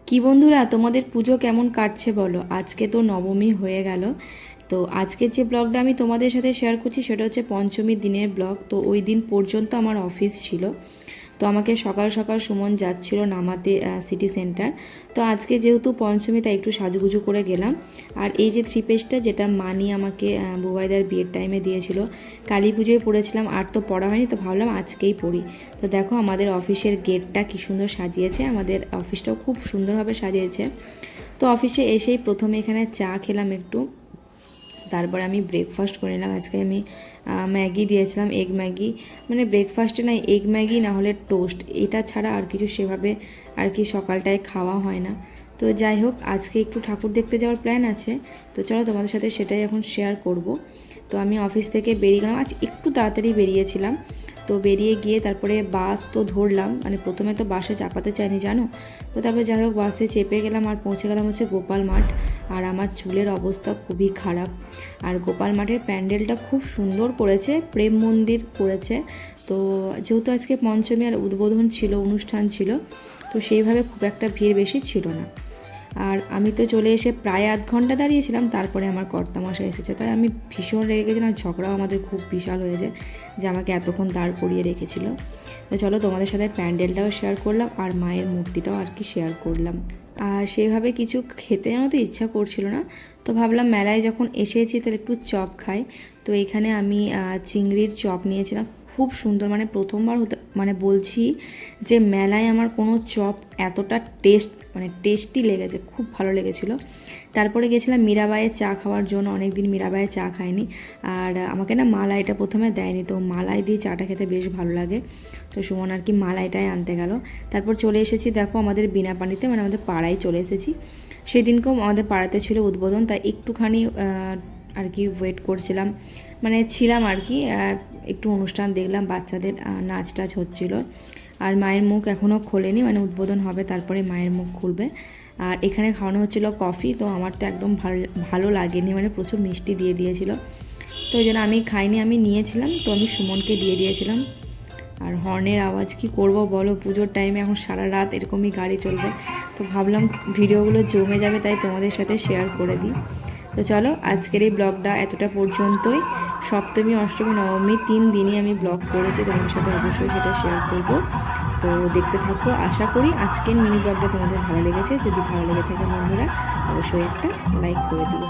কি বন্ধুরা, তোমাদের পুজো কেমন কাটছে বলো। আজকে তো নবমী হয়ে গেল। তো আজকের যে ব্লগটা আমি তোমাদের সাথে শেয়ার করছি সেটা হচ্ছে পঞ্চমীর দিনের ব্লগ। তো ওই দিন পর্যন্ত আমার অফিস ছিল। তো আমাকে সকাল সকাল সুমন যাচ্ছিল নামাতে সিটি সেন্টার। তো আজকে যেহেতু পঞ্চমী তাই একটু সাজুগুজু করে গেলাম। আর এই যে থ্রি পিসটা যেটা মানি আমাকে বুবাইদার বিয়ের টাইমে দিয়েছিল, কালী পুজোয় পড়েছিলাম, আর তো পড়া হয়নি, তো ভাবলাম আজকেই পড়ি। তো দেখো আমাদের অফিসের গেটটা কী সুন্দর সাজিয়েছে, আমাদের অফিসটাও খুব সুন্দরভাবে সাজিয়েছে। তো অফিসে এসেই প্রথমে এখানে চা খেলাম একটু, তারপর আমি ব্রেকফাস্ট করে নিলাম। আজকে আমি ম্যাগি দিয়েছিলাম, এগ ম্যাগি। মানে ব্রেকফাস্টে না এগ ম্যাগি না হলে টোস্ট, এটা ছাড়া আর কিছু সেভাবে আর কি সকালটায় খাওয়া হয় না। তো যাই হোক, আজকে একটু ঠাকুর দেখতে যাওয়ার প্ল্যান আছে। তো চলো তোমাদের সাথে সেটাই এখন শেয়ার করব। তো আমি অফিস থেকে বেরিয়ে গেলাম, আজ একটু তাড়াতাড়ি বেরিয়েছিলাম। তো বেরিয়ে গিয়ে তারপরে বাস তো ধরলাম, মানে প্রথমে তো বাসে চাপাতে চাইনি জানো। তো তারপরে যাই হোক বাসে চেপে গেলাম আর পৌঁছে গেলাম হচ্ছে গোপাল মাঠ। আর আমার চুলের অবস্থা খুবই খারাপ। আর গোপাল মাঠের প্যান্ডেলটা খুব সুন্দর করেছে, প্রেম মন্দির করেছে। তো যেহেতু আজকে পঞ্চমী আর উদ্বোধন ছিল, অনুষ্ঠান ছিল, তো সেইভাবে খুব একটা ভিড় বেশি ছিল না। আর আমি তো চলে এসে প্রায় আধ ঘন্টা দাঁড়িয়েছিলাম, তারপরে আমার কর্তামশাই এসেছে। তাই আমি ভীষণ রেগে গেছিলাম, ঝগড়াও আমাদের খুব বিশাল হয়েছে যে আমাকে এতক্ষণ দাঁড় করিয়ে রেখেছিল। তো চলো তোমাদের সাথে প্যান্ডেলটাও শেয়ার করলাম আর মায়ের মূর্তিটাও আর কি শেয়ার করলাম। আর সেইভাবে কিছু খেতে যেন তো ইচ্ছা করছিল না। তো ভাবলাম মেলায় যখন এসেছি তাহলে একটু চপ খাই। তো এখানে আমি চিংড়ির চপ নিয়েছিলাম, খুব সুন্দর। মানে প্রথমবার হতে মানে বলছি যে মেলায় আমার কোনো চপ এতটা টেস্টি লেগেছে, খুব ভালো লেগেছিলো। তারপরে গেছিলাম মীরাবাইয়ের চা খাওয়ার জন্য, অনেক দিন মীরাবাইয়ের চা খাইনি। আর আমাকে না মালাইটা প্রথমে দেয়নি, তো মালাই দিয়ে চাটা খেতে বেশ ভালো লাগে। তো সুমন আর কি মালাইটাই আনতে গেল। তারপর চলে এসেছি দেখো আমাদের বিনাপানিতে, মানে আমাদের পাড়ায় চলে এসেছি। সেদিনকেও আমাদের পাড়াতে ছিল উদ্বোধন, তাই একটুখানি আর কি ওয়েট করছিলাম, মানে ছিলাম আর কি। একটু অনুষ্ঠান দেখলাম, বাচ্চাদের নাচ টাচ হচ্ছিলো। আর মায়ের মুখ এখনও খোলেনি, মানে উদ্বোধন হবে তারপরে মায়ের মুখ খুলবে। আর এখানে খাওয়ানো হচ্ছিলো কফি, তো আমার তো একদম ভালো লাগেনি, মানে প্রচুর মিষ্টি দিয়ে দিয়েছিল। তো ওই জন্য আমি খাইনি, আমি নিয়েছিলাম, তো আমি সুমনকে দিয়ে দিয়েছিলাম। আর হর্নের আওয়াজ কি করব বলো, পুজোর টাইমে এখন সারা রাত এরকমই গাড়ি চলবে। তো ভাবলাম ভিডিওগুলো জমে যাবে, তাই তোমাদের সাথে শেয়ার করে দিই। তো চলো আজকের এই ব্লগটা এতটা পর্যন্তই। সপ্তমী অষ্টমী নবমী 3 দিনই আমি ব্লগ করেছি, তোমাদের সাথে অবশ্যই সেটা শেয়ার করব। তো দেখতে থাকো, আশা করি আজকের মিনি ব্লগটা তোমাদের ভালো লেগেছে। যদি ভালো লেগে থাকে বন্ধুরা অবশ্যই একটা লাইক করে দিও।